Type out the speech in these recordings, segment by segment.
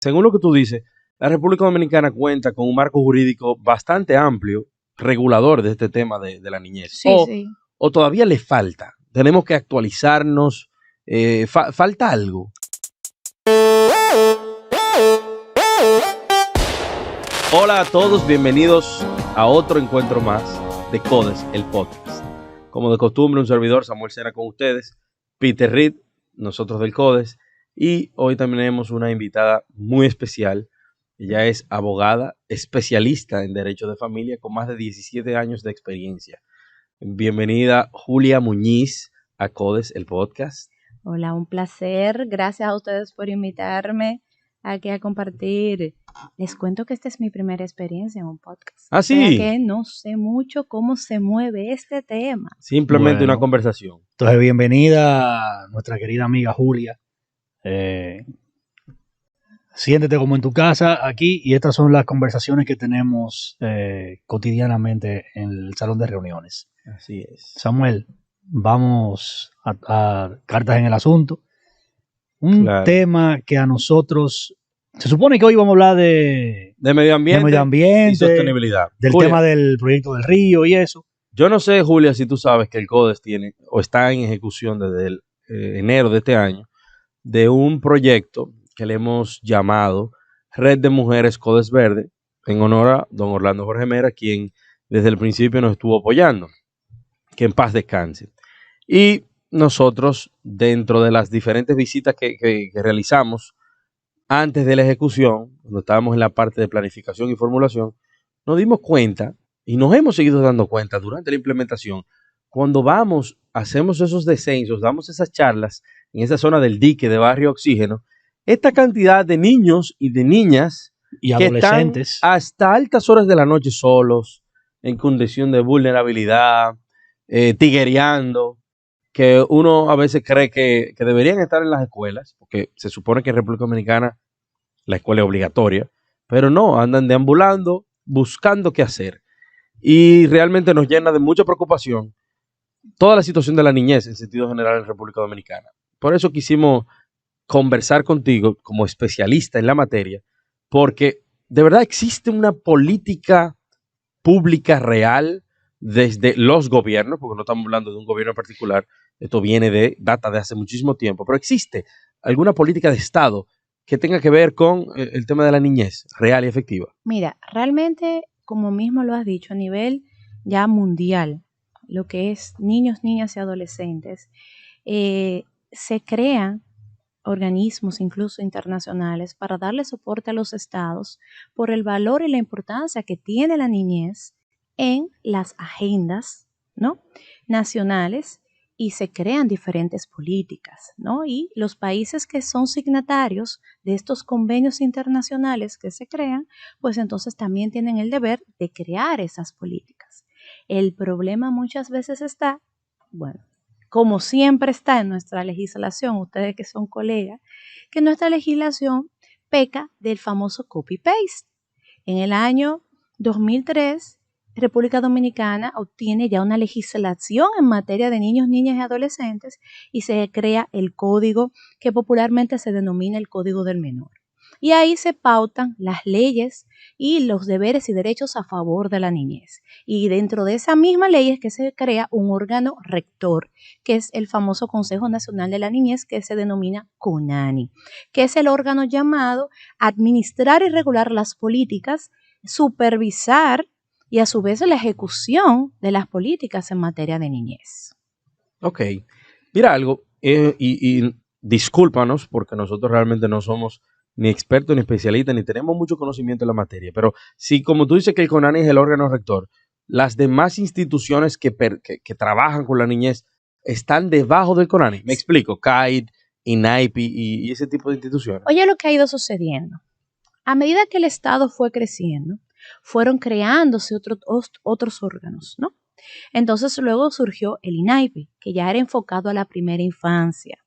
Según lo que tú dices, la República Dominicana cuenta con un marco jurídico bastante amplio, regulador de este tema de la niñez. Sí, sí. O todavía le falta. Tenemos que actualizarnos. Falta algo. Hola a todos, bienvenidos a otro encuentro más de CODES, el podcast. Como de costumbre, un servidor, Samuel Sena, con ustedes, Peter Reed, nosotros del CODES, y hoy también tenemos una invitada muy especial. Ella es abogada, especialista en Derecho de Familia, con más de 17 años de experiencia. Bienvenida, Julia Muñiz, a CODES, el podcast. Hola, un placer. Gracias a ustedes por invitarme aquí a compartir. Les cuento que esta es mi primera experiencia en un podcast. Ah, sí. O sea que no sé mucho cómo se mueve este tema. Simplemente una conversación. Entonces, bienvenida a nuestra querida amiga Julia. Siéntete como en tu casa aquí y estas son las conversaciones que tenemos cotidianamente en el salón de reuniones. Así es. Samuel, vamos a cartas en el asunto. Claro. Tema que a nosotros, se supone que hoy vamos a hablar de medio ambiente, y sostenibilidad. Del Julia, tema del proyecto del río y eso. Yo no sé, Julia, si tú sabes que el CODES tiene o está en ejecución desde el enero de este año de un proyecto que le hemos llamado Red de Mujeres CODES Verde, en honor a don Orlando Jorge Mera, quien desde el principio nos estuvo apoyando. Que en paz descanse. Y nosotros, dentro de las diferentes visitas que realizamos antes de la ejecución, cuando estábamos en la parte de planificación y formulación, nos dimos cuenta, y nos hemos seguido dando cuenta durante la implementación, cuando hacemos esos descensos, damos esas charlas en esa zona del dique de Barrio Oxígeno, esta cantidad de niños y de niñas y que adolescentes están hasta altas horas de la noche solos, en condición de vulnerabilidad, tiguereando, que uno a veces cree que deberían estar en las escuelas, porque se supone que en República Dominicana la escuela es obligatoria, pero no, andan deambulando, buscando qué hacer. Y realmente nos llena de mucha preocupación toda la situación de la niñez en sentido general en República Dominicana. Por eso quisimos conversar contigo como especialista en la materia, porque de verdad existe una política pública real desde los gobiernos, porque no estamos hablando de un gobierno en particular, esto data de hace muchísimo tiempo, pero existe alguna política de Estado que tenga que ver con el tema de la niñez real y efectiva. Mira, realmente, como mismo lo has dicho, a nivel ya mundial, lo que es niños, niñas y adolescentes, se crean organismos incluso internacionales para darle soporte a los estados por el valor y la importancia que tiene la niñez en las agendas, ¿no?, nacionales, y se crean diferentes políticas, ¿no? Y los países que son signatarios de estos convenios internacionales que se crean, pues entonces también tienen el deber de crear esas políticas. El problema muchas veces está, bueno, como siempre está en nuestra legislación, ustedes que son colegas, que nuestra legislación peca del famoso copy-paste. En el año 2003, República Dominicana obtiene ya una legislación en materia de niños, niñas y adolescentes y se crea el código que popularmente se denomina el Código del Menor. Y ahí se pautan las leyes y los deberes y derechos a favor de la niñez. Y dentro de esa misma ley es que se crea un órgano rector, que es el famoso Consejo Nacional de la Niñez, que se denomina CONANI, que es el órgano llamado a administrar y regular las políticas, supervisar y a su vez la ejecución de las políticas en materia de niñez. Ok, mira algo, y discúlpanos porque nosotros realmente no somos ni expertos ni especialistas ni tenemos mucho conocimiento en la materia, pero si como tú dices que el CONANI es el órgano rector, las demás instituciones que trabajan con la niñez están debajo del CONANI. Me explico, CAID, INAIPI y ese tipo de instituciones. Oye, lo que ha ido sucediendo. A medida que el Estado fue creciendo, fueron creándose otros órganos, ¿no? Entonces luego surgió el INAIPI, que ya era enfocado a la primera infancia,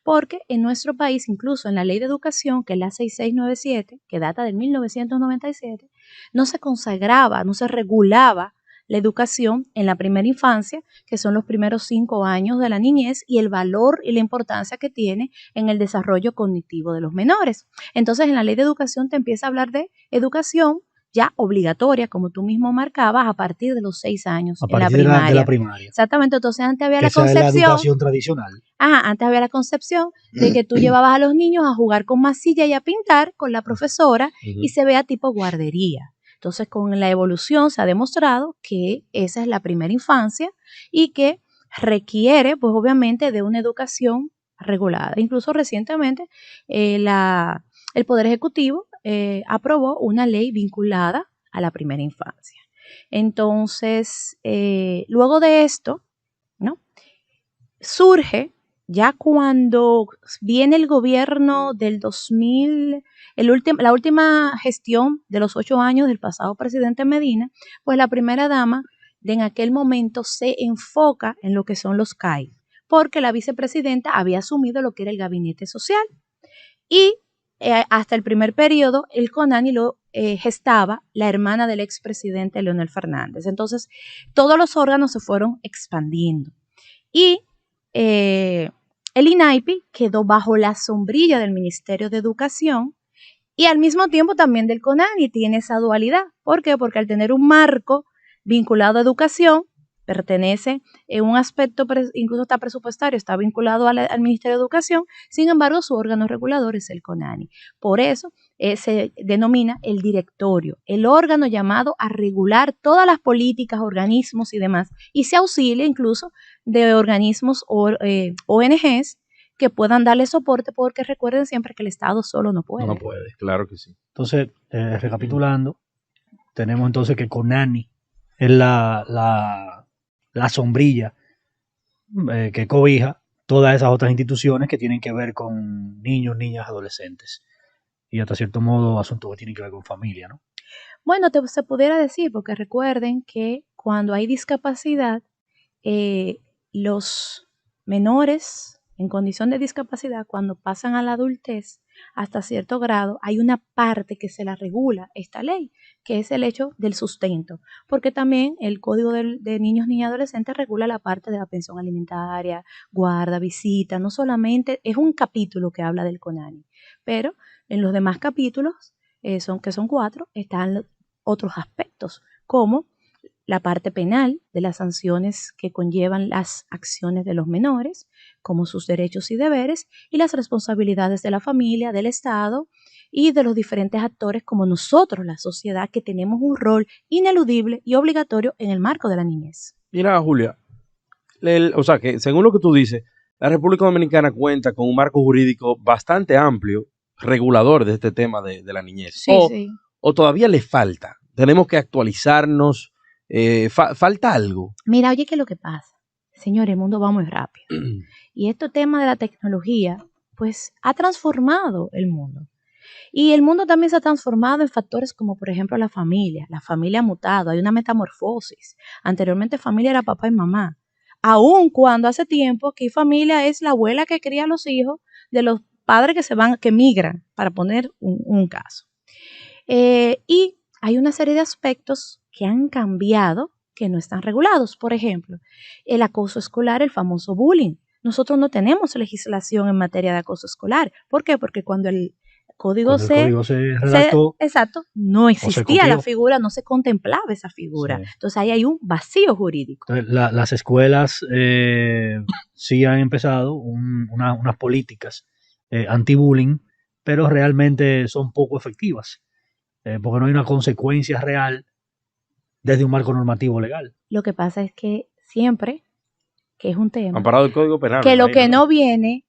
porque en nuestro país, incluso en la Ley de Educación, que es la 6697, que data del 1997, no se consagraba, no se regulaba la educación en la primera infancia, que son los primeros 5 años de la niñez, y el valor y la importancia que tiene en el desarrollo cognitivo de los menores. Entonces, en la ley de educación te empieza a hablar de educación ya obligatoria, como tú mismo marcabas, a partir de los 6 años A en la partir primaria. de la primaria. Exactamente, entonces antes había Que la esa es la concepción. educación tradicional. Antes había la concepción de que tú llevabas a los niños a jugar con masilla y a pintar con la profesora y se vea tipo guardería. Entonces, con la evolución se ha demostrado que esa es la primera infancia y que requiere, pues obviamente, de una educación regulada. Incluso recientemente el Poder Ejecutivo aprobó una ley vinculada a la primera infancia. Entonces, luego de esto, ¿no? Surge ya cuando viene el gobierno del 2000, la última gestión de los 8 años del pasado presidente Medina, pues la primera dama de en aquel momento se enfoca en lo que son los CAI, porque la vicepresidenta había asumido lo que era el gabinete social. Y hasta el primer periodo, el CONANI lo gestaba la hermana del expresidente Leonel Fernández. Entonces, todos los órganos se fueron expandiendo. Y el INAIPI quedó bajo la sombrilla del Ministerio de Educación y al mismo tiempo también del CONANI. Tiene esa dualidad. ¿Por qué? Porque al tener un marco vinculado a educación, pertenece en un aspecto, incluso está presupuestario, está vinculado al Ministerio de Educación, sin embargo su órgano regulador es el CONANI. Por eso se denomina el directorio, el órgano llamado a regular todas las políticas, organismos y demás, y se auxilia incluso de organismos ONGs que puedan darle soporte, porque recuerden siempre que el Estado solo no puede. No puede, claro que sí. Entonces, recapitulando, tenemos entonces que CONANI es la sombrilla que cobija todas esas otras instituciones que tienen que ver con niños, niñas, adolescentes. Y hasta cierto modo asuntos que tienen que ver con familia, ¿no? Bueno, se pudiera decir, porque recuerden que cuando hay discapacidad, los menores en condición de discapacidad, cuando pasan a la adultez, hasta cierto grado, hay una parte que se la regula esta ley, que es el hecho del sustento, porque también el Código de Niños, Niñas y Adolescentes regula la parte de la pensión alimentaria, guarda, visita, no solamente, es un capítulo que habla del CONANI, pero en los demás capítulos, que son 4, están otros aspectos, como la parte penal de las sanciones que conllevan las acciones de los menores, como sus derechos y deberes, y las responsabilidades de la familia, del Estado y de los diferentes actores como nosotros, la sociedad, que tenemos un rol ineludible y obligatorio en el marco de la niñez. Mira, Julia, o sea que según lo que tú dices, la República Dominicana cuenta con un marco jurídico bastante amplio, regulador de este tema de la niñez. Sí, sí. O todavía le falta, tenemos que actualizarnos. Falta algo. Mira, oye, ¿qué es lo que pasa? Señores, el mundo va muy rápido. Y este tema de la tecnología, pues, ha transformado el mundo. Y el mundo también se ha transformado en factores como, por ejemplo, la familia. La familia ha mutado, hay una metamorfosis. Anteriormente familia era papá y mamá. Aun cuando hace tiempo que familia es la abuela que cría a los hijos de los padres que migran, para poner un caso. Y hay una serie de aspectos que han cambiado, que no están regulados. Por ejemplo, el acoso escolar, el famoso bullying. Nosotros no tenemos legislación en materia de acoso escolar. ¿Por qué? Porque cuando el código se redactó, exacto, no existía la figura, no se contemplaba esa figura. Sí. Entonces ahí hay un vacío jurídico. Entonces, las escuelas sí han empezado unas políticas anti-bullying, pero realmente son poco efectivas. Porque no hay una consecuencia real desde un marco normativo legal. Lo que pasa es que siempre, que es un tema, amparado el Código Penal, que lo que no viene,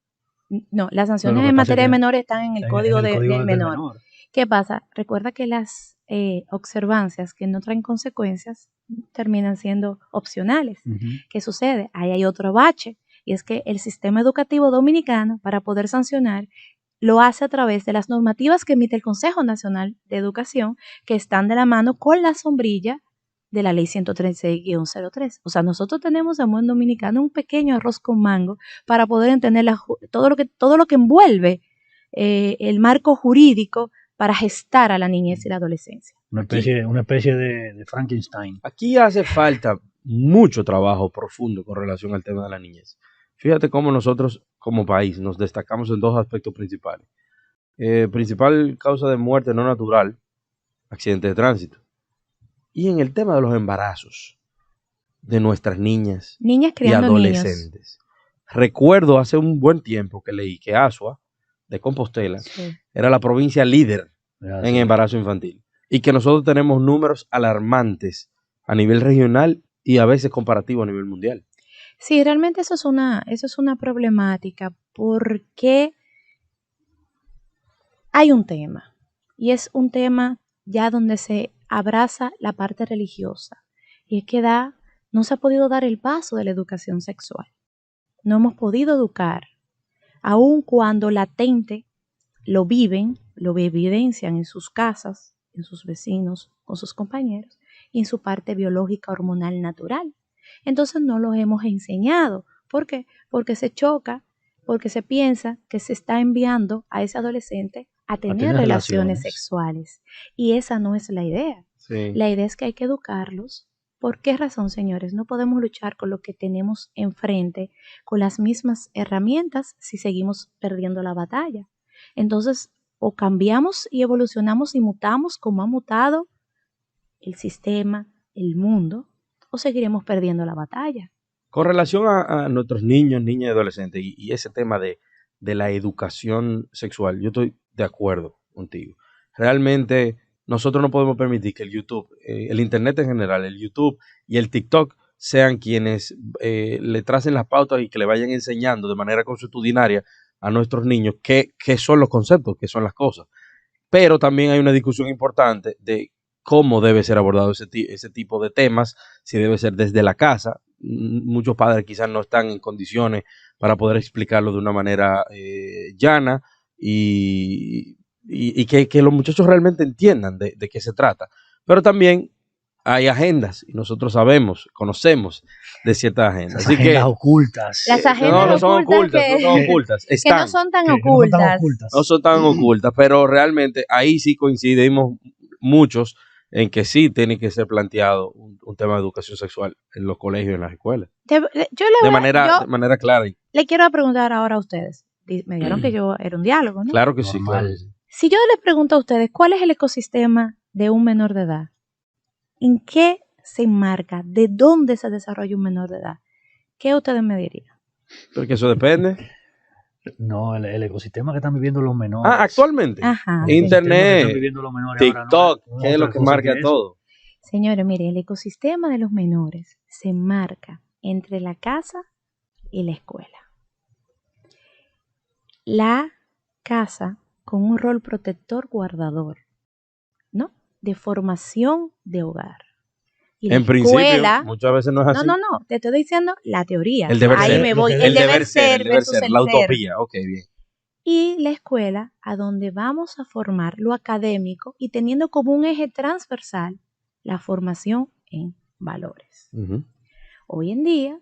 no, las sanciones en materia de menores están en el Código de menor. ¿Qué pasa? Recuerda que las observancias que no traen consecuencias terminan siendo opcionales. ¿Qué sucede? Ahí hay otro bache, y es que el sistema educativo dominicano, para poder sancionar, lo hace a través de las normativas que emite el Consejo Nacional de Educación, que están de la mano con la sombrilla de la ley 136-03. O sea, nosotros tenemos en buen dominicano un pequeño arroz con mango para poder entender todo lo que envuelve el marco jurídico para gestar a la niñez y la adolescencia. Una especie de Frankenstein. Aquí hace falta mucho trabajo profundo con relación al tema de la niñez. Fíjate cómo nosotros como país nos destacamos en dos aspectos principales. Principal causa de muerte no natural, accidente de tránsito. Y en el tema de los embarazos de nuestras niñas Niñas y criando niños. adolescentes. Recuerdo hace un buen tiempo que leí que Azua, de Compostela, Sí. era la provincia líder en Sí. embarazo infantil. Y que nosotros tenemos números alarmantes a nivel regional y a veces comparativo a nivel mundial. Sí, realmente eso es una problemática porque hay un tema y es un tema ya donde se abraza la parte religiosa y es que no se ha podido dar el paso de la educación sexual. No hemos podido educar, aun cuando latente lo viven, lo evidencian en sus casas, en sus vecinos, con sus compañeros y en su parte biológica hormonal natural. Entonces no los hemos enseñado. ¿Por qué? Porque se choca, porque se piensa que se está enviando a ese adolescente a tener relaciones sexuales. Y esa no es la idea. Sí. La idea es que hay que educarlos. ¿Por qué razón, señores? No podemos luchar con lo que tenemos enfrente, con las mismas herramientas, si seguimos perdiendo la batalla. Entonces, o cambiamos y evolucionamos y mutamos como ha mutado el sistema, el mundo, o seguiremos perdiendo la batalla. Con relación a nuestros niños, niñas y adolescentes y ese tema de la educación sexual, yo estoy de acuerdo contigo. Realmente nosotros no podemos permitir que el YouTube, el Internet en general, el YouTube y el TikTok sean quienes le tracen las pautas y que le vayan enseñando de manera consuetudinaria a nuestros niños qué son los conceptos, qué son las cosas. Pero también hay una discusión importante de cómo debe ser abordado ese tipo de temas, si debe ser desde la casa. Muchos padres quizás no están en condiciones para poder explicarlo de una manera llana y que los muchachos realmente entiendan de qué se trata. Pero también hay agendas y nosotros sabemos, conocemos de ciertas agendas. Las Así agendas que, ocultas. Las agendas no son ocultas, que, no son ocultas. que Están, no son tan Que no están ocultas. ocultas. no son tan ocultas, pero realmente ahí sí coincidimos muchos en que sí tiene que ser planteado un tema de educación sexual en los colegios y en las escuelas. De manera clara. Le quiero preguntar ahora a ustedes. Me dijeron que yo era un diálogo, ¿no? Claro que sí, Normal. claro que sí. Si yo les pregunto a ustedes, ¿cuál es el ecosistema de un menor de edad? ¿En qué se enmarca? ¿De dónde se desarrolla un menor de edad? ¿Qué ustedes me dirían? Porque eso depende. No, el ecosistema que están viviendo los menores. Actualmente. Ajá. El ecosistema que Internet, están viviendo los menores TikTok, ahora no que es lo otra que cosa marca eso. todo. Señores, miren, el ecosistema de los menores se enmarca entre la casa y la escuela. La casa con un rol protector guardador, ¿no? De formación de hogar. Y la En principio, escuela, muchas veces no es así. no, te estoy diciendo la teoría. El deber Ahí ser. me voy. El deber ser versus la el ser. utopía. Ok, bien. Y la escuela, a donde vamos a formar lo académico y teniendo como un eje transversal la formación en valores. Uh-huh. Hoy en día,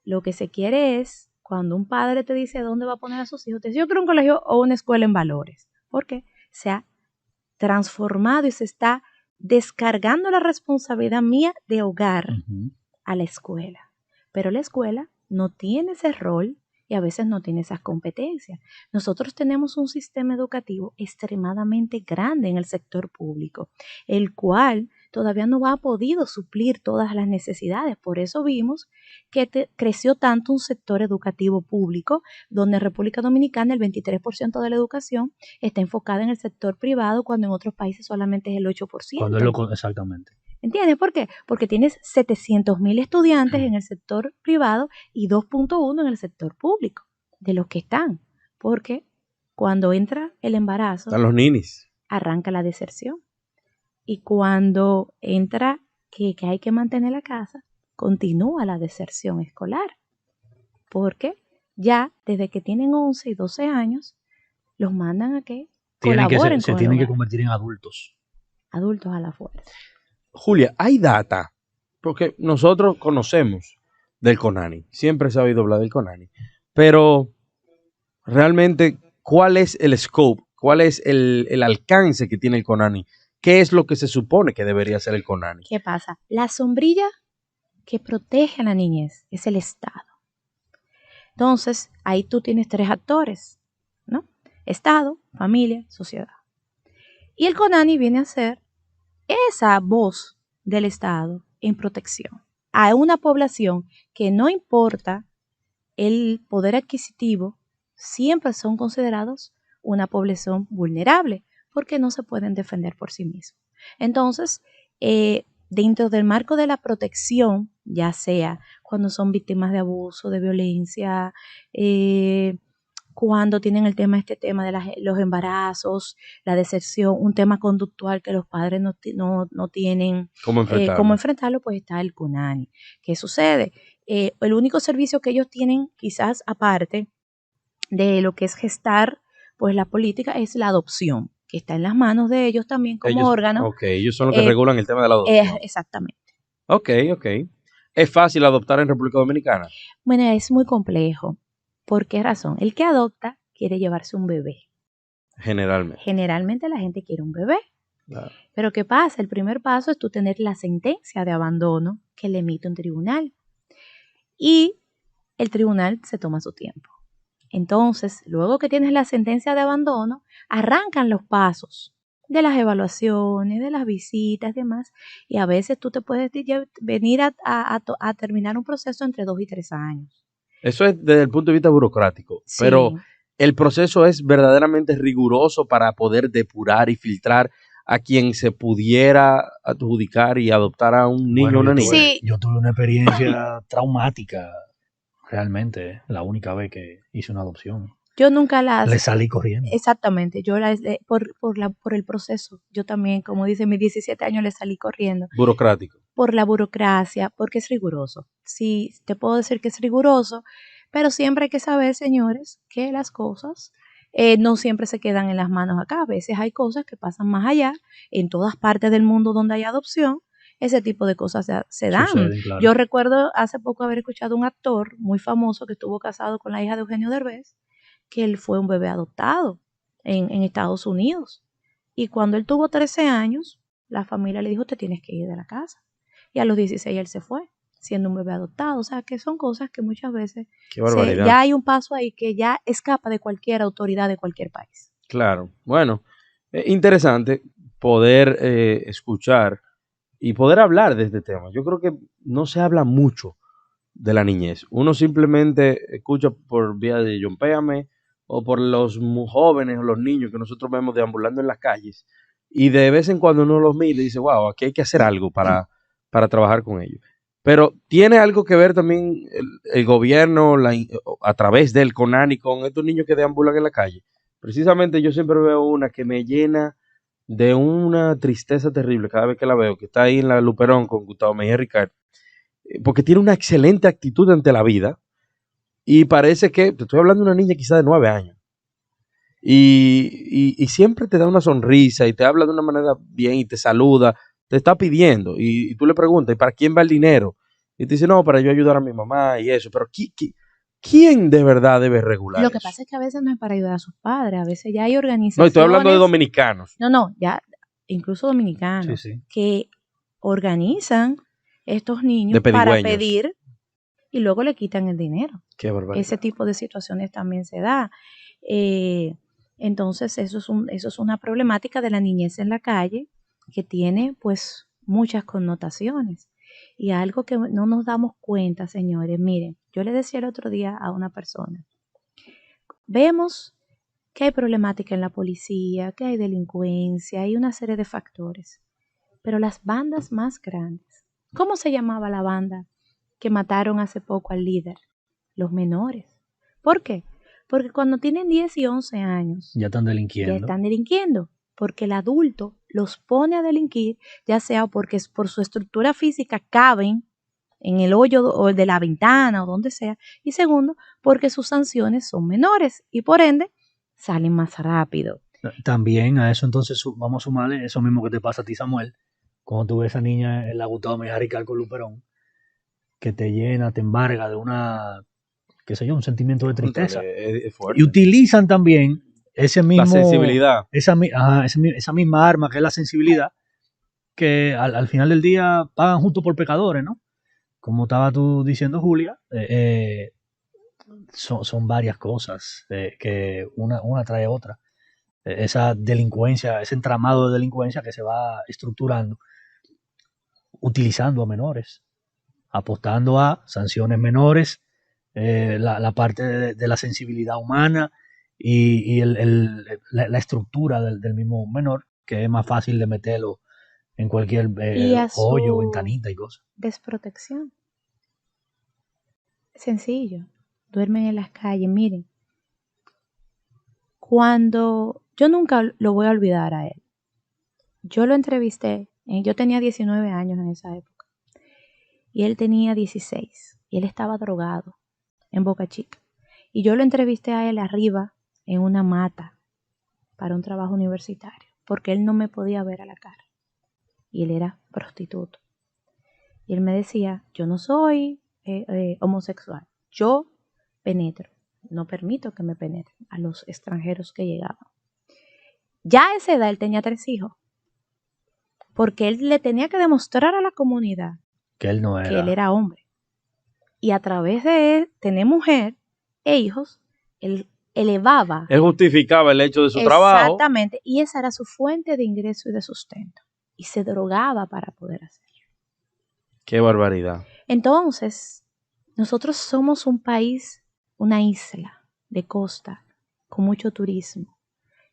lo que se quiere es, cuando un padre te dice dónde va a poner a sus hijos, te dice, yo quiero un colegio o una escuela en valores, porque se ha transformado y se está descargando la responsabilidad mía de hogar a la escuela. Pero la escuela no tiene ese rol y a veces no tiene esas competencias. Nosotros tenemos un sistema educativo extremadamente grande en el sector público, el cual todavía no ha podido suplir todas las necesidades. Por eso vimos que creció tanto un sector educativo público, donde en República Dominicana el 23% de la educación está enfocada en el sector privado, cuando en otros países solamente es el 8%. Exactamente. ¿Entiendes por qué? Porque tienes 700,000 estudiantes en el sector privado y 2.1 en el sector público, de los que están. Porque cuando entra el embarazo, están los ninis. Arranca la deserción. Y cuando entra que hay que mantener la casa, continúa la deserción escolar. Porque ya desde que tienen 11 y 12 años, los mandan a que colaboren se con tienen el que hogar. convertir en adultos. Adultos a la fuerza. Julia, hay data, porque nosotros conocemos del CONANI, siempre se ha oído hablar del CONANI, pero realmente, ¿cuál es el scope ¿Cuál es el alcance que tiene el CONANI? ¿Qué es lo que se supone que debería hacer el CONANI? ¿Qué pasa? La sombrilla que protege a la niñez es el Estado. Entonces, ahí tú tienes 3 actores, ¿no? Estado, familia, sociedad. Y el CONANI viene a ser esa voz del Estado en protección a una población que, no importa el poder adquisitivo, siempre son considerados una población vulnerable porque no se pueden defender por sí mismos. Entonces, dentro del marco de la protección, ya sea cuando son víctimas de abuso, de violencia, cuando tienen este tema de los embarazos, la deserción, un tema conductual que los padres no tienen cómo enfrentarlo, pues está el CONANI. ¿Qué sucede? El único servicio que ellos tienen, quizás aparte de lo que es gestar pues la política, es la adopción, que está en las manos de ellos también como órgano. Ok, ellos son los que regulan el tema de la adopción. Exactamente. Ok. ¿Es fácil adoptar en República Dominicana? Bueno, es muy complejo. ¿Por qué razón? El que adopta quiere llevarse un bebé. Generalmente la gente quiere un bebé. Claro. Pero ¿qué pasa? El primer paso es tú tener la sentencia de abandono que le emite un tribunal. Y el tribunal se toma su tiempo. Entonces, luego que tienes la sentencia de abandono, arrancan los pasos de las evaluaciones, de las visitas y demás. Y a veces tú te puedes venir a terminar un proceso entre 2 y 3 años. Eso es desde el punto de vista burocrático, Sí. pero el proceso es verdaderamente riguroso para poder depurar y filtrar a quien se pudiera adjudicar y adoptar a un niño o una niña. Sí. Yo tuve una experiencia traumática, realmente, la única vez que hice una adopción. Yo nunca Le salí corriendo. Exactamente, yo por el proceso. Yo también, como dice, mis 17 años le salí corriendo. Burocrático. Por la burocracia, porque es riguroso. Sí, te puedo decir que es riguroso, pero siempre hay que saber, señores, que las cosas no siempre se quedan en las manos acá. A veces hay cosas que pasan más allá. En todas partes del mundo donde hay adopción, ese tipo de cosas se dan. Suceden, claro. Yo recuerdo hace poco haber escuchado un actor muy famoso que estuvo casado con la hija de Eugenio Derbez, que él fue un bebé adoptado en Estados Unidos. Y cuando él tuvo 13 años, la familia le dijo, te tienes que ir de la casa. Y a los 16 él se fue, siendo un bebé adoptado. O sea, que son cosas que muchas veces ya hay un paso ahí que ya escapa de cualquier autoridad de cualquier país. Claro. Bueno, interesante poder escuchar y poder hablar de este tema. Yo creo que no se habla mucho de la niñez. Uno simplemente escucha por vía de Yompéame o por los jóvenes o los niños que nosotros vemos deambulando en las calles, y de vez en cuando uno los mira y dice, wow, aquí hay que hacer algo para trabajar con ellos. Pero tiene algo que ver también el gobierno a través del CONANI con estos niños que deambulan en la calle. Precisamente yo siempre veo una que me llena de una tristeza terrible cada vez que la veo, que está ahí en la Luperón con Gustavo Mejía Ricard, porque tiene una excelente actitud ante la vida y parece que, te estoy hablando de una niña quizá de 9 años, y siempre te da una sonrisa y te habla de una manera bien y te saluda, te está pidiendo y tú le preguntas, ¿y para quién va el dinero? Y te dice, no, para yo ayudar a mi mamá y eso, pero ¿quién de verdad debe regular Lo que eso? pasa es que a veces no es para ayudar a sus padres, a veces ya hay organizaciones. No, estoy hablando de dominicanos. No, ya, incluso dominicanos, Sí. que organizan estos niños para pedir y luego le quitan el dinero. Qué barbaridad. Ese tipo de situaciones también se da. Entonces eso es una problemática de la niñez en la calle que tiene pues muchas connotaciones. Y algo que no nos damos cuenta, señores, miren, yo le decía el otro día a una persona, vemos que hay problemática en la policía, que hay delincuencia, hay una serie de factores, pero las bandas más grandes, ¿cómo se llamaba la banda que mataron hace poco al líder? Los menores. ¿Por qué? Porque cuando tienen 10 y 11 años, ya están delinquiendo. Porque el adulto los pone a delinquir, ya sea porque por su estructura física caben en el hoyo o de la ventana o donde sea, y segundo, porque sus sanciones son menores y por ende salen más rápido. También a eso entonces vamos a sumarle eso mismo que te pasa a ti, Samuel, cuando tú ves a esa niña en la Gustavo Mejía Ricard con Luperón, que te llena, te embarga de una, qué sé yo, un sentimiento de tristeza. Es y utilizan también ese La mismo, sensibilidad. esa misma arma que es la sensibilidad, que al final del día pagan justo por pecadores, ¿no? Como estaba tú diciendo, Julia, son varias cosas que una trae otra. Esa delincuencia, ese entramado de delincuencia que se va estructurando, utilizando a menores, apostando a sanciones menores, la parte de la sensibilidad humana y la estructura del mismo menor, que es más fácil de meterlo en cualquier Y a hoyo, su ventanita y cosas. desprotección. Sencillo. Duermen en las calles. Miren, cuando yo nunca lo voy a olvidar a él. Yo lo entrevisté, yo tenía 19 años en esa época y él tenía 16 y él estaba drogado en Boca Chica. Y yo lo entrevisté a él arriba en una mata para un trabajo universitario porque él no me podía ver a la cara y él era prostituto. Y él me decía, yo no soy homosexual, yo penetro, no permito que me penetren a los extranjeros que llegaban. Ya a esa edad él tenía 3 hijos, porque él le tenía que demostrar a la comunidad Que él no que él era. era hombre. Y a través de él, tener mujer e hijos, él elevaba. Él justificaba el hecho de su trabajo. Exactamente. Y esa era su fuente de ingreso y de sustento. Y se drogaba para poder hacerlo. Qué barbaridad. Entonces, nosotros somos un país, una isla de costa, con mucho turismo.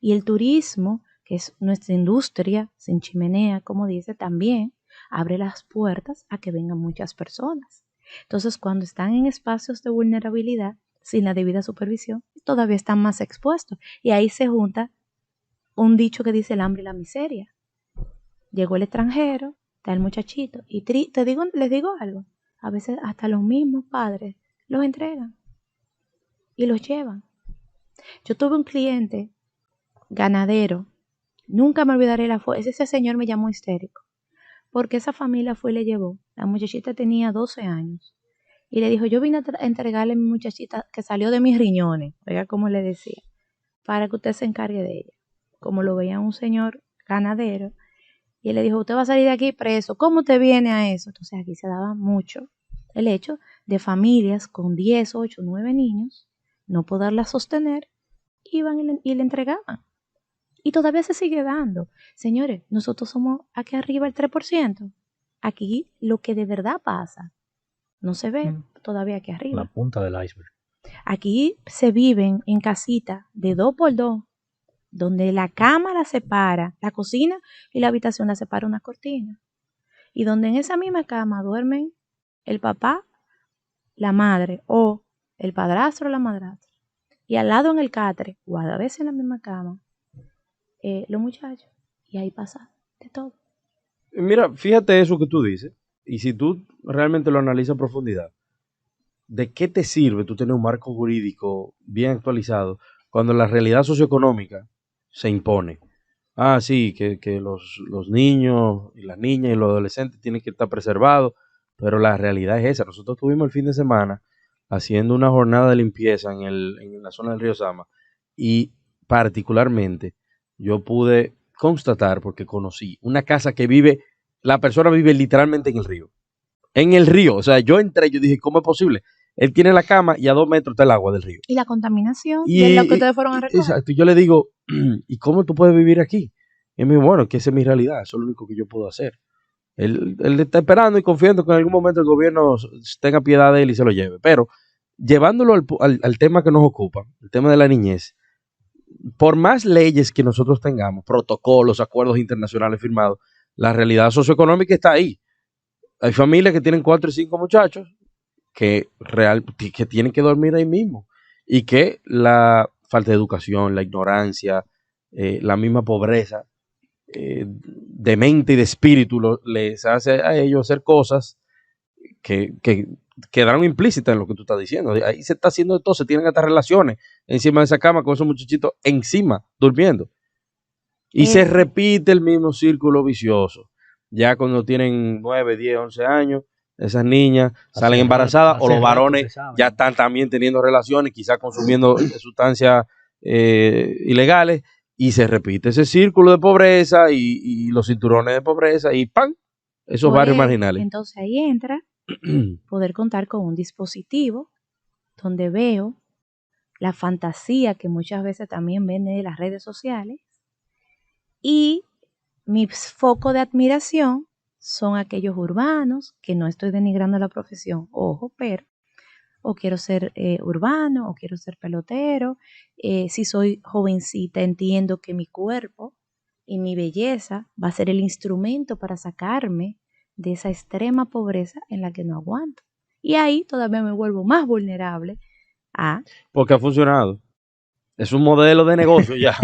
Y el turismo, que es nuestra industria, sin chimenea, como dice, también abre las puertas a que vengan muchas personas. Entonces, cuando están en espacios de vulnerabilidad, sin la debida supervisión, todavía están más expuestos. Y ahí se junta un dicho que dice el hambre y la miseria. Llegó el extranjero, está el muchachito, y les digo algo, a veces hasta los mismos padres los entregan y los llevan. Yo tuve un cliente ganadero, nunca me olvidaré ese señor me llamó histérico, porque esa familia fue y le llevó, la muchachita tenía 12 años, y le dijo, yo vine a entregarle a mi muchachita que salió de mis riñones, oiga como le decía, para que usted se encargue de ella, como lo veía un señor ganadero, y él le dijo, usted va a salir de aquí preso, ¿cómo te viene a eso? Entonces aquí se daba mucho el hecho de familias con 10, 8, 9 niños, no poderla sostener, iban y le entregaban. Y todavía se sigue dando. Señores, nosotros somos aquí arriba el 3%. Aquí lo que de verdad pasa no se ve todavía aquí arriba. La punta del iceberg. Aquí se viven en casitas de 2x2, donde la cama la separa, la cocina y la habitación la separa una cortina. Y donde en esa misma cama duermen el papá, la madre o el padrastro o la madrastra. Y al lado en el catre, o a veces en la misma cama, los muchachos. Y ahí pasa de todo. Mira, fíjate eso que tú dices. Y si tú realmente lo analizas a profundidad, ¿de qué te sirve tú tener un marco jurídico bien actualizado cuando la realidad socioeconómica se impone? Ah, sí, que los niños y las niñas y los adolescentes tienen que estar preservados, pero la realidad es esa. Nosotros estuvimos el fin de semana haciendo una jornada de limpieza en la zona del río Sama y particularmente yo pude constatar, porque conocí una casa que la persona vive literalmente en el río. En el río, o sea, yo entré, yo dije, ¿cómo es posible? Él tiene la cama y a 2 metros está el agua del río. Y la contaminación de lo que ustedes fueron a recoger. Exacto, yo le digo, ¿y cómo tú puedes vivir aquí? Y me dijo, bueno, que esa es mi realidad, eso es lo único que yo puedo hacer. Él está esperando y confiando que en algún momento el gobierno tenga piedad de él y se lo lleve. Pero llevándolo al tema que nos ocupa, el tema de la niñez, por más leyes que nosotros tengamos, protocolos, acuerdos internacionales firmados, la realidad socioeconómica está ahí. Hay familias que tienen 4 y 5 muchachos que tienen que dormir ahí mismo y que la falta de educación, la ignorancia, la misma pobreza de mente y de espíritu les hace a ellos hacer cosas que quedaron implícitas en lo que tú estás diciendo. Ahí se está haciendo de todo, se tienen estas relaciones encima de esa cama con esos muchachitos encima, durmiendo. Y se repite el mismo círculo vicioso. Ya cuando tienen 9, 10, 11 años, esas niñas salen embarazadas o los varones ya están también teniendo relaciones, quizás consumiendo sustancias ilegales, y se repite ese círculo de pobreza y los cinturones de pobreza y ¡pam! Esos barrios marginales. Entonces ahí entra poder contar con un dispositivo donde veo la fantasía que muchas veces también viene de las redes sociales, y mi foco de admiración son aquellos urbanos, que no estoy denigrando la profesión, ojo, pero o quiero ser urbano, o quiero ser pelotero. Si soy jovencita, entiendo que mi cuerpo y mi belleza va a ser el instrumento para sacarme de esa extrema pobreza en la que no aguanto. Y ahí todavía me vuelvo más vulnerable a... Porque ha funcionado. Es un modelo de negocio ya.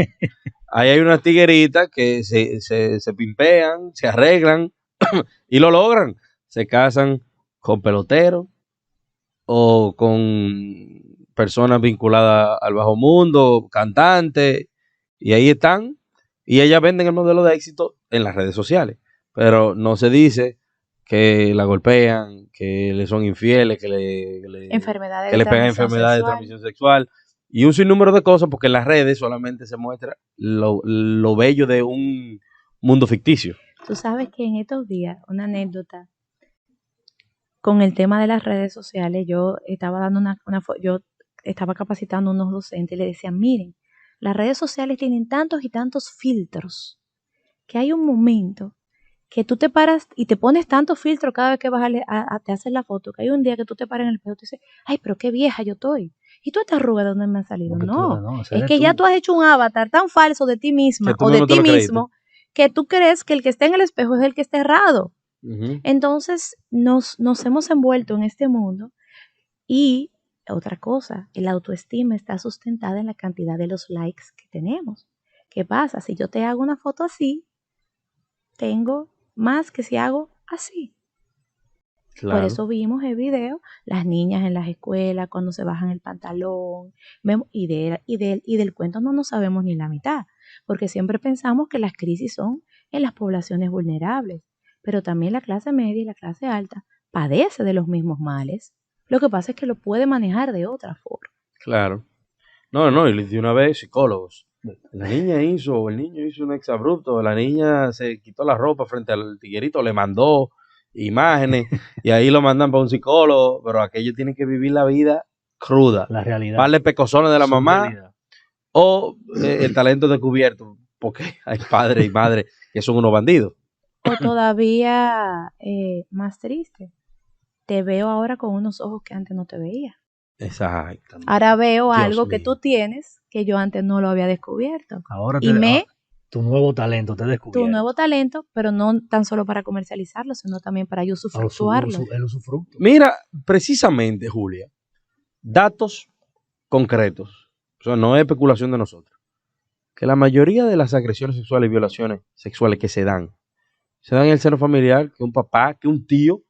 Ahí hay unas tigueritas que se pimpean, se arreglan y lo logran. Se casan con peloteros o con personas vinculadas al bajo mundo, cantantes, y ahí están. Y ellas venden el modelo de éxito en las redes sociales. Pero no se dice que la golpean, que le son infieles, que le enfermedades que de le pegan transmisión enfermedades de sexual. transmisión sexual y un sinnúmero de cosas, porque en las redes solamente se muestra lo bello de un mundo ficticio. Tú sabes que en estos días, una anécdota, con el tema de las redes sociales, yo estaba dando yo estaba capacitando a unos docentes y le decía, miren, las redes sociales tienen tantos y tantos filtros que hay un momento que tú te paras y te pones tantos filtros cada vez que vas te hacer la foto, que hay un día que tú te paras en el espejo y te dices, ay, pero qué vieja yo estoy. ¿Y tú estas arrugas de dónde me han salido? No, es que ya tú has hecho un avatar tan falso de ti misma o de ti mismo que tú crees que el que está en el espejo es el que está errado. Entonces nos hemos envuelto en este mundo, y otra cosa, el autoestima está sustentada en la cantidad de los likes que tenemos. ¿Qué pasa? Si yo te hago una foto así, tengo más que si hago así. Claro. Por eso vimos el video, las niñas en las escuelas cuando se bajan el pantalón, y del cuento no nos sabemos ni la mitad, porque siempre pensamos que las crisis son en las poblaciones vulnerables, pero también la clase media y la clase alta padece de los mismos males. Lo que pasa es que lo puede manejar de otra forma. Claro. No, y de una vez psicólogos. La niña hizo, el niño hizo un exabrupto, la niña se quitó la ropa frente al tiguerito, le mandó imágenes y ahí lo mandan para un psicólogo, pero aquello tiene que vivir la vida cruda. La realidad. Darle pecosones de la mamá realidad. O el talento descubierto, porque hay padres y madres que son unos bandidos. O todavía más triste, te veo ahora con unos ojos que antes no te veía. Exacto. Ahora veo Dios algo mío. Que tú tienes que yo antes no lo había descubierto. Ahora tu nuevo talento te he descubierto. Tu nuevo talento, pero no tan solo para comercializarlo, sino también para yo usufructuarlo. El usufructo. Mira, precisamente, Julia, datos concretos, o sea, no es especulación de nosotros, que la mayoría de las agresiones sexuales y violaciones sexuales que se dan en el seno familiar, que un papá, que un tío.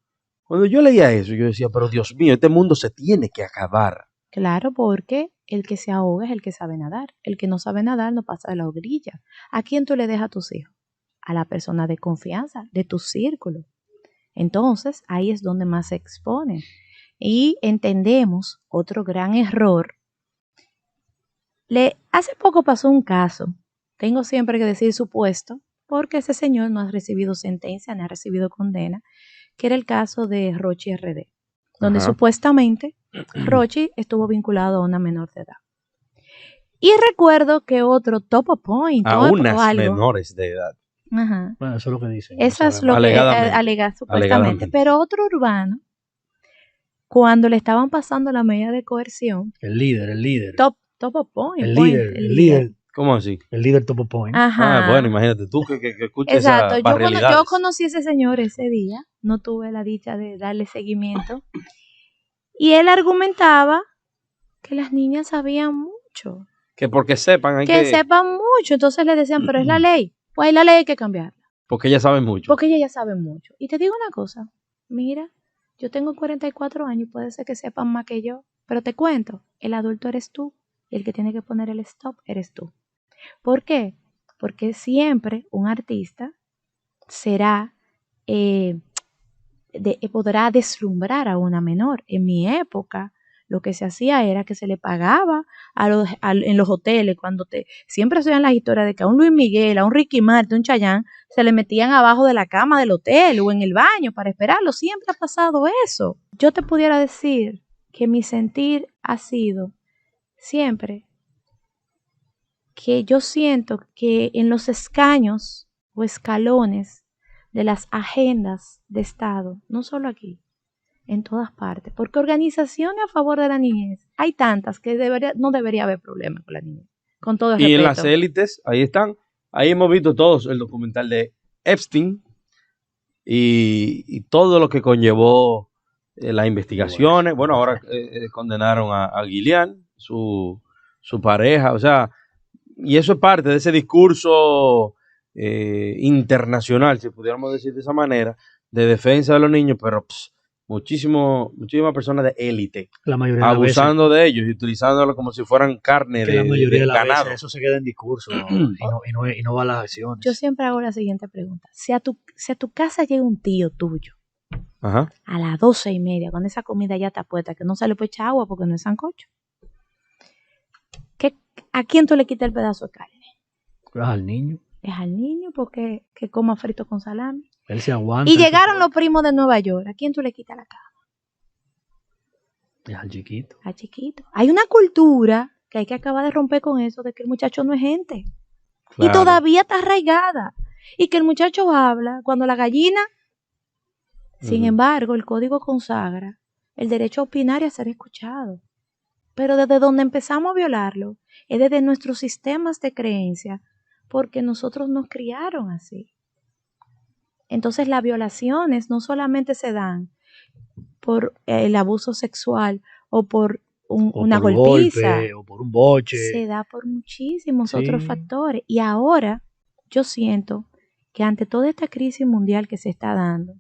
Cuando yo leía eso, yo decía, pero Dios mío, este mundo se tiene que acabar. Claro, porque el que se ahoga es el que sabe nadar. El que no sabe nadar no pasa de la orilla. ¿A quién tú le dejas a tus hijos? A la persona de confianza, de tu círculo. Entonces, ahí es donde más se expone. Y entendemos otro gran error. Hace poco pasó un caso, tengo siempre que decir supuesto, porque ese señor no ha recibido sentencia, ni ha recibido condena, que era el caso de Rochi RD, donde supuestamente Rochi estuvo vinculado a una menor de edad. Y recuerdo que otro Topo Point, a unas menores de edad. Ajá. Bueno, eso es lo que dicen. Eso es lo que alega supuestamente. Pero otro urbano, cuando le estaban pasando la medida de coerción, el líder. Topo Point. El líder. ¿Cómo así? El líder Topo Point. Ajá. Bueno, imagínate tú que escuches exacto. Esa barrialidades. Yo conocí a ese señor ese día, no tuve la dicha de darle seguimiento, y él argumentaba que las niñas sabían mucho. Que porque sepan que sepan mucho, entonces le decían, pero es la ley. Pues la ley hay que cambiarla. Porque ellas saben mucho. Porque ellas ya saben mucho. Y te digo una cosa, mira, yo tengo 44 años y puede ser que sepan más que yo, pero te cuento, el adulto eres tú y el que tiene que poner el stop eres tú. ¿Por qué? Porque siempre un artista podrá deslumbrar a una menor. En mi época, lo que se hacía era que se le pagaba en los hoteles, siempre se oían las historias de que a un Luis Miguel, a un Ricky Martin, a un Chayanne, se le metían abajo de la cama del hotel o en el baño para esperarlo. Siempre ha pasado eso. Yo te pudiera decir que mi sentir ha sido siempre que yo siento que en los escaños o escalones de las agendas de Estado, no solo aquí, en todas partes, porque organizaciones a favor de la niñez hay tantas que no debería haber problema con la niñez, con todo el Y respeto. en las élites, ahí están. Ahí hemos visto todos el documental de Epstein y todo lo que conllevó las investigaciones. Bueno, ahora condenaron a Ghislaine, su pareja, o sea, y eso es parte de ese discurso internacional, si pudiéramos decir de esa manera, de defensa de los niños, pero muchísimas personas de élite La mayoría de las abusando de ellos y utilizándolo como si fueran carne veces, la mayoría de las ganado. veces eso se queda en discurso y no va a las acciones. Yo siempre hago la siguiente pregunta. Si a tu casa llega un tío tuyo, Ajá. a las 12:30, cuando esa comida ya está puesta, que no se le puede echar agua porque no es sancocho, ¿a quién tú le quitas el pedazo de carne? Al niño. Es al niño porque que coma frito con salami. Él se aguanta. Y llegaron los primos de Nueva York. ¿A quién tú le quitas la cama? Es al chiquito. Al chiquito. Hay una cultura que hay que acabar de romper con eso, de que el muchacho no es gente. Claro. Y todavía está arraigada. Y que el muchacho habla cuando la gallina... Sin embargo, el código consagra el derecho a opinar y a ser escuchado. Pero desde donde empezamos a violarlo es desde nuestros sistemas de creencia, porque nosotros nos criaron así. Entonces las violaciones no solamente se dan por el abuso sexual o por una golpiza, golpe, o por un boche. Se da por muchísimos otros factores. Y ahora yo siento que ante toda esta crisis mundial que se está dando,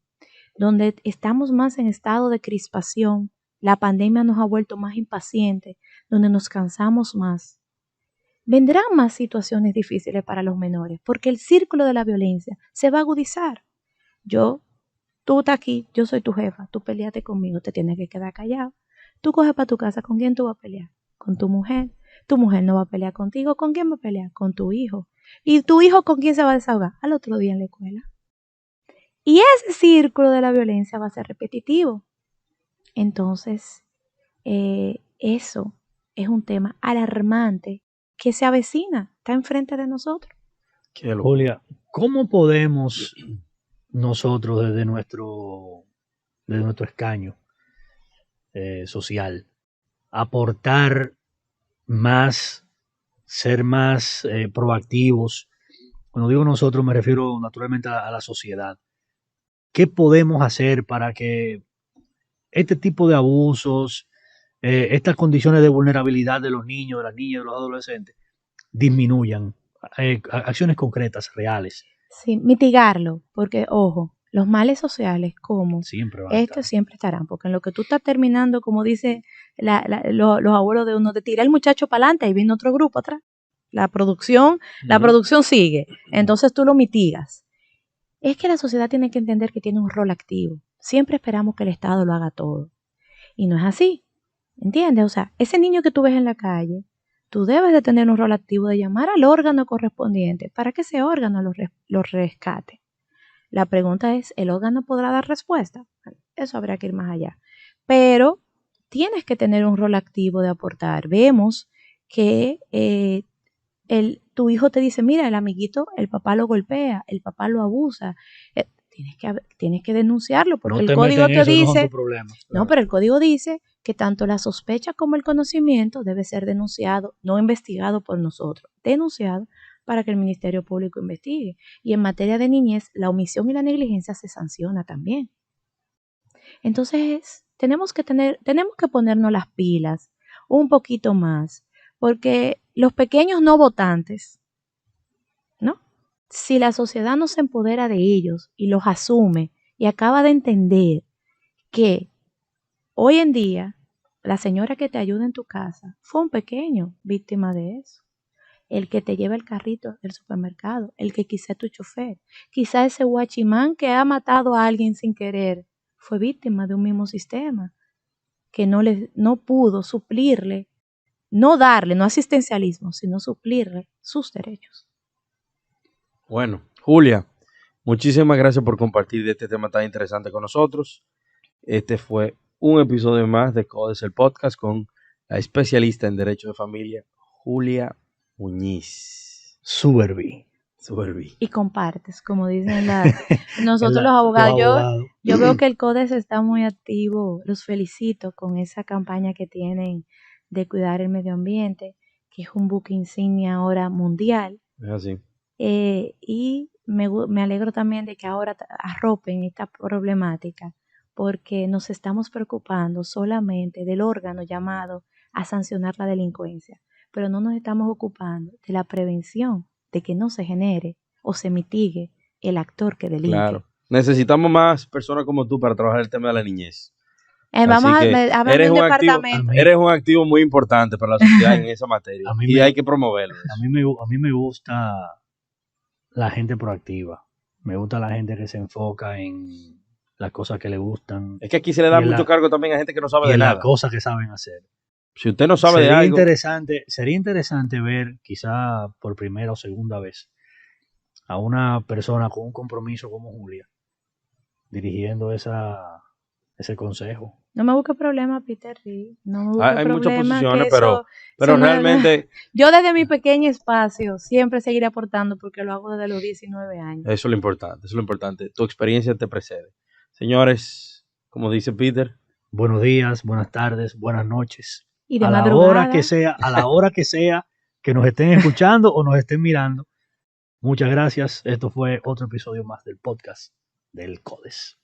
donde estamos más en estado de crispación, la pandemia nos ha vuelto más impacientes, donde nos cansamos más. Vendrán más situaciones difíciles para los menores, porque el círculo de la violencia se va a agudizar. Tú estás aquí, yo soy tu jefa, tú peleaste conmigo, te tienes que quedar callado. Tú coges para tu casa, ¿con quién tú vas a pelear? Con tu mujer no va a pelear contigo, ¿con quién va a pelear? Con tu hijo. ¿Y tu hijo con quién se va a desahogar? Al otro día en la escuela. Y ese círculo de la violencia va a ser repetitivo. Entonces, eso es un tema alarmante que se avecina, está enfrente de nosotros. Julia, ¿cómo podemos nosotros desde nuestro escaño social aportar más, ser más proactivos? Cuando digo nosotros me refiero naturalmente a la sociedad. ¿Qué podemos hacer para que este tipo de abusos, estas condiciones de vulnerabilidad de los niños, de las niñas, de los adolescentes, disminuyan? Acciones concretas, reales. Sí, mitigarlo, porque, ojo, los males sociales como estos siempre estarán, porque en lo que tú estás terminando, como dice los abuelos de uno, de tirar el muchacho para adelante, ahí viene otro grupo atrás. La producción sigue, entonces tú lo mitigas. Es que la sociedad tiene que entender que tiene un rol activo. Siempre esperamos que el Estado lo haga todo. Y no es así, ¿entiendes? O sea, ese niño que tú ves en la calle, tú debes de tener un rol activo de llamar al órgano correspondiente para que ese órgano lo rescate. La pregunta es, ¿el órgano podrá dar respuesta? Eso habría que ir más allá. Pero tienes que tener un rol activo de aportar. Vemos que tu hijo te dice, mira, el amiguito, el papá lo golpea, el papá lo abusa. Tienes que denunciarlo porque el código te dice, no, pero el código dice que tanto la sospecha como el conocimiento debe ser denunciado, no investigado por nosotros, denunciado para que el Ministerio Público investigue. Y en materia de niñez, la omisión y la negligencia se sanciona también. Entonces, tenemos que ponernos las pilas un poquito más, porque los pequeños no votantes, ¿no? Si la sociedad no se empodera de ellos y los asume y acaba de entender que hoy en día la señora que te ayuda en tu casa fue un pequeño víctima de eso. El que te lleva el carrito del supermercado, el que quizá es tu chofer, quizá ese guachimán que ha matado a alguien sin querer, fue víctima de un mismo sistema. que no pudo suplirle, no darle, no asistencialismo, sino suplirle sus derechos. Bueno, Julia, muchísimas gracias por compartir este tema tan interesante con nosotros. Este fue un episodio más de Codes, el podcast, con la especialista en Derecho de Familia, Julia Muñiz. Superbi. Y compartes, como dicen nosotros los abogados. Yo veo que el CODES está muy activo. Los felicito con esa campaña que tienen de cuidar el medio ambiente, que es un buque insignia ahora mundial. Es así. Y me alegro también de que ahora arropen esta problemática, porque nos estamos preocupando solamente del órgano llamado a sancionar la delincuencia, pero no nos estamos ocupando de la prevención, de que no se genere o se mitigue el actor que delinque. Claro. Necesitamos más personas como tú para trabajar el tema de la niñez. Vamos a hablar de un departamento. Eres un activo muy importante para la sociedad en esa materia y hay que promoverlo. A mí me gusta la gente proactiva. Me gusta la gente que se enfoca en las cosas que le gustan. Es que aquí se le da mucho cargo también a gente que no sabe de nada. Las cosas que saben hacer. Si usted no sabe de algo... Sería interesante ver, quizá por primera o segunda vez, a una persona con un compromiso como Julia dirigiendo ese consejo. No me busque problemas, Peter Reed. No me busque hay muchas posiciones, pero eso realmente... Yo desde mi pequeño espacio siempre seguiré aportando porque lo hago desde los 19 años. Eso es lo importante. Tu experiencia te precede. Señores, como dice Peter... Buenos días, buenas tardes, buenas noches. Y de a madrugada. a la hora que sea que nos estén escuchando o nos estén mirando. Muchas gracias. Esto fue otro episodio más del podcast del CODES.